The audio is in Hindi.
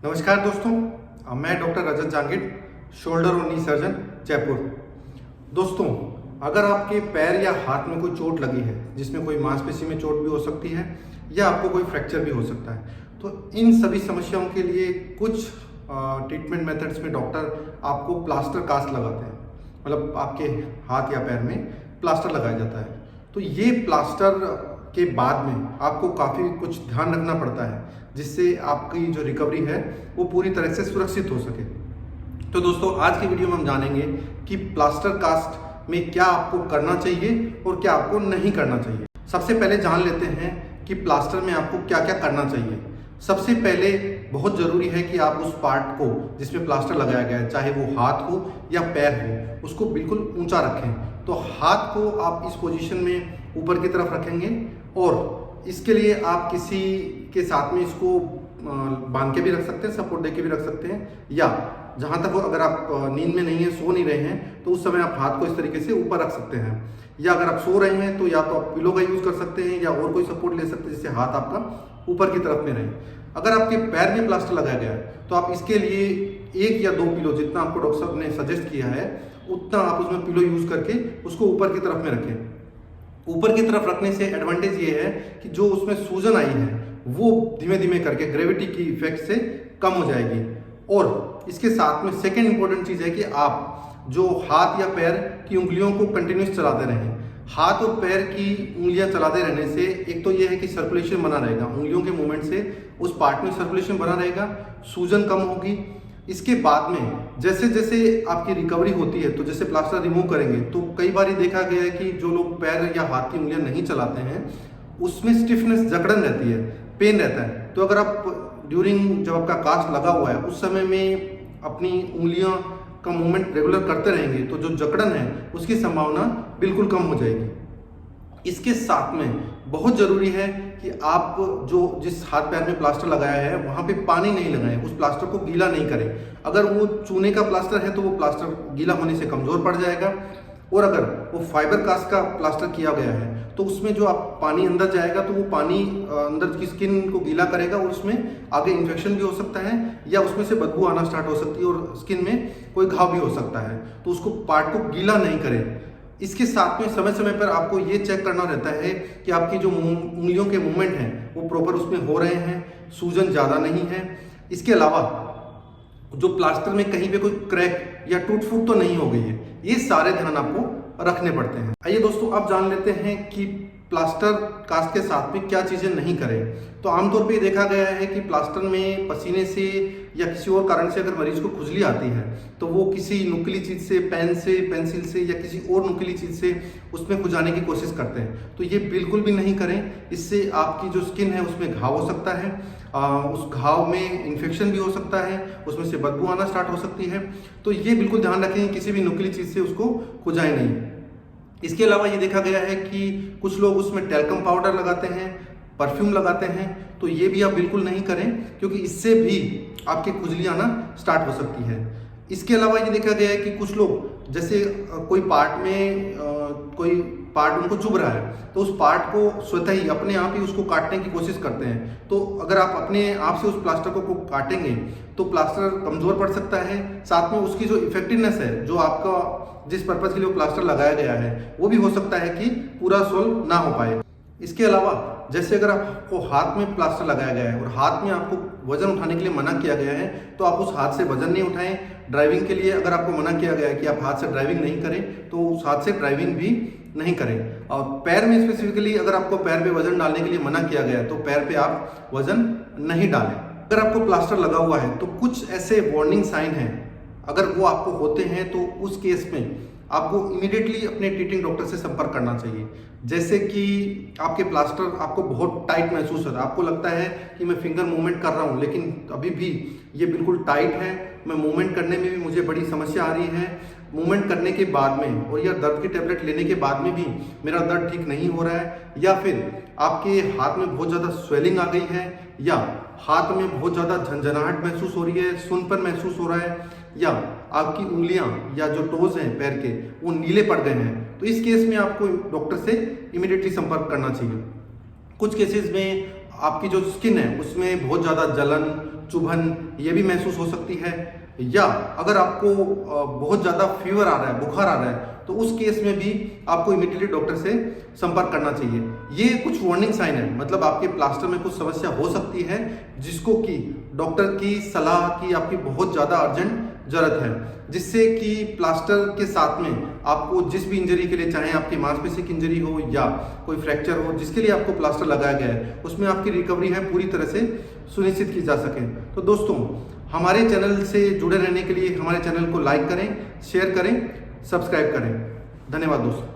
नमस्कार दोस्तों, मैं डॉक्टर रजत जांगिड, शोल्डर और नी सर्जन, जयपुर। दोस्तों, अगर आपके पैर या हाथ में कोई चोट लगी है, जिसमें कोई मांसपेशी में चोट भी हो सकती है या आपको कोई फ्रैक्चर भी हो सकता है, तो इन सभी समस्याओं के लिए कुछ ट्रीटमेंट मेथड्स में डॉक्टर आपको प्लास्टर कास्ट लगाते हैं। मतलब आपके हाथ या पैर में प्लास्टर लगाया जाता है। तो ये प्लास्टर के बाद में आपको काफ़ी कुछ ध्यान रखना पड़ता है, जिससे आपकी जो रिकवरी है वो पूरी तरह से सुरक्षित हो सके। तो दोस्तों, आज की वीडियो में हम जानेंगे कि प्लास्टर कास्ट में क्या आपको करना चाहिए और क्या आपको नहीं करना चाहिए। सबसे पहले जान लेते हैं कि प्लास्टर में आपको क्या क्या करना चाहिए। सबसे पहले बहुत ज़रूरी है कि आप उस पार्ट को जिसमें प्लास्टर लगाया गया है, चाहे वो हाथ हो या पैर हो, उसको बिल्कुल ऊंचा रखें। तो हाथ को आप इस पोजीशन में ऊपर की तरफ रखेंगे और इसके लिए आप किसी के साथ में इसको बांध के भी रख सकते हैं, सपोर्ट दे के भी रख सकते हैं, या जहाँ तक हो, अगर आप नींद में नहीं है, सो नहीं रहे हैं, तो उस समय आप हाथ को इस तरीके से ऊपर रख सकते हैं। या अगर आप सो रहे हैं तो या तो आप पिलो का यूज़ कर सकते हैं या और कोई सपोर्ट ले सकते हैं जिससे हाथ आपका ऊपर की तरफ में रहे। अगर आपके पैर में प्लास्टर लगाया गया है तो आप इसके लिए 1 या 2 पिलो, जितना आपको डॉक्टर साहब ने सजेस्ट किया है उतना आप उसमें पिलो यूज़ करके उसको ऊपर की तरफ में रखें। ऊपर की तरफ रखने से एडवांटेज ये है कि जो उसमें सूजन आई है वो धीमे धीमे करके ग्रेविटी की इफेक्ट से कम हो जाएगी। और इसके साथ में सेकेंड इंपॉर्टेंट चीज़ है कि आप जो हाथ या पैर की उंगलियों को कंटिन्यूस चलाते रहें। हाथ और पैर की उंगलियां चलाते रहने से एक तो ये है कि सर्कुलेशन बना रहेगा, उंगलियों के मूवमेंट से उस पार्ट में सर्कुलेशन बना रहेगा, सूजन कम होगी। इसके बाद में जैसे जैसे आपकी रिकवरी होती है, तो जैसे प्लास्टर रिमूव करेंगे तो कई बार देखा गया है कि जो लोग पैर या हाथ की उंगलियां नहीं चलाते हैं उसमें स्टिफनेस, जकड़न रहती है, पेन रहता है। तो अगर आप ड्यूरिंग जब आपका कास्ट लगा हुआ है उस समय में अपनी उंगलियां का मूवमेंट रेगुलर करते रहेंगे तो जो जकड़न है उसकी संभावना बिल्कुल कम हो जाएगी। इसके साथ में बहुत ज़रूरी है कि आप जो जिस हाथ पैर में प्लास्टर लगाया है वहाँ पे पानी नहीं लगाएं, उस प्लास्टर को गीला नहीं करें। अगर वो चूने का प्लास्टर है तो वो प्लास्टर गीला होने से कमज़ोर पड़ जाएगा, और अगर वो फाइबर कास्ट का प्लास्टर किया गया है तो उसमें जो आप पानी अंदर जाएगा तो वो पानी अंदर की स्किन को गीला करेगा और उसमें आगे इन्फेक्शन भी हो सकता है या उसमें से बदबू आना स्टार्ट हो सकती है और स्किन में कोई घाव भी हो सकता है। तो उसको पार्ट को गीला नहीं करें। इसके साथ में समय समय पर आपको ये चेक करना रहता है कि आपकी जो उंगलियों के मूवमेंट हैं वो प्रॉपर उसमें हो रहे हैं, सूजन ज़्यादा नहीं है। इसके अलावा जो प्लास्टर में कहीं पे कोई क्रैक या टूट फूट तो नहीं हो गई है, ये सारे ध्यान आपको रखने पड़ते हैं। आइए दोस्तों, अब जान लेते हैं कि प्लास्टर कास्ट के साथ में क्या चीज़ें नहीं करें। तो आमतौर पे देखा गया है कि प्लास्टर में पसीने से या किसी और कारण से अगर मरीज को खुजली आती है तो वो किसी नुकीली चीज़ से, पेन से, पेंसिल से या किसी और नुकीली चीज़ से उसमें खुजाने की कोशिश करते हैं। तो ये बिल्कुल भी नहीं करें। इससे आपकी जो स्किन है उसमें घाव हो सकता है, उस घाव में इन्फेक्शन भी हो सकता है, उसमें से बदबू आना स्टार्ट हो सकती है। तो ये बिल्कुल ध्यान रखें, किसी भी नुकीली चीज़ से उसको खुजाएं नहीं। इसके अलावा ये देखा गया है कि कुछ लोग उसमें टैल्कम पाउडर लगाते हैं, परफ्यूम लगाते हैं, तो ये भी आप बिल्कुल नहीं करें क्योंकि इससे भी आपकी खुजली आना स्टार्ट हो सकती है। इसके अलावा ये देखा गया है कि कुछ लोग जैसे कोई पार्ट में कोई पार्ट उनको चुभ रहा है तो उस पार्ट को स्वतः ही अपने आप ही उसको काटने की कोशिश करते हैं। तो अगर आप अपने आप से उस प्लास्टर को काटेंगे तो प्लास्टर कमज़ोर पड़ सकता है, साथ में उसकी जो इफेक्टिवनेस है, जो आपका जिस पर्पज़ के लिए वो प्लास्टर लगाया गया है वो भी हो सकता है कि पूरा सोल्व ना हो पाए। इसके अलावा जैसे अगर आपको हाथ में प्लास्टर लगाया गया है और हाथ में आपको वजन उठाने के लिए मना किया गया है तो आप उस हाथ से वजन नहीं उठाएं। ड्राइविंग के लिए अगर आपको मना किया गया है कि आप हाथ से ड्राइविंग नहीं करें तो उस हाथ से ड्राइविंग भी नहीं करें। और पैर में स्पेसिफिकली अगर आपको पैर पे वजन डालने के लिए मना किया गया है तो पैर पे आप वजन नहीं डालें। अगर आपको प्लास्टर लगा हुआ है तो कुछ ऐसे वार्निंग साइन हैं, अगर वो आपको होते हैं तो उस केस में आपको इमीडिएटली अपने ट्रीटिंग डॉक्टर से संपर्क करना चाहिए। जैसे कि आपके प्लास्टर आपको बहुत टाइट महसूस होता है, आपको लगता है कि मैं फिंगर मूवमेंट कर रहा हूँ लेकिन अभी भी ये बिल्कुल टाइट है, मैं मूवमेंट करने में भी मुझे बड़ी समस्या आ रही है, मूवमेंट करने के बाद में और या दर्द की टेबलेट लेने के बाद में भी मेरा दर्द ठीक नहीं हो रहा है, या फिर आपके हाथ में बहुत ज़्यादा स्वेलिंग आ गई है, या हाथ में बहुत ज़्यादा झंझनाहट महसूस हो रही है, सुनपन महसूस हो रहा है, या आपकी उंगलियां या जो टोज हैं पैर के वो नीले पड़ गए हैं, तो इस केस में आपको डॉक्टर से इमीडिएटली संपर्क करना चाहिए। कुछ केसेस में आपकी जो स्किन है उसमें बहुत ज़्यादा जलन चुभन ये भी महसूस हो सकती है, या अगर आपको बहुत ज़्यादा फीवर आ रहा है, बुखार आ रहा है, तो उस केस में भी आपको इमीडिएटली डॉक्टर से संपर्क करना चाहिए। ये कुछ वार्निंग साइन है, मतलब आपके प्लास्टर में कुछ समस्या हो सकती है जिसको कि डॉक्टर की सलाह की आपकी बहुत ज़्यादा अर्जेंट जरूरत है, जिससे कि प्लास्टर के साथ में आपको जिस भी इंजरी के लिए, चाहे आपकी मांसपेशी की इंजरी हो या कोई फ्रैक्चर हो, जिसके लिए आपको प्लास्टर लगाया गया है, उसमें आपकी रिकवरी है पूरी तरह से सुनिश्चित की जा सके। तो दोस्तों, हमारे चैनल से जुड़े रहने के लिए हमारे चैनल को लाइक करें, शेयर करें, सब्सक्राइब करें। धन्यवाद दोस्तों।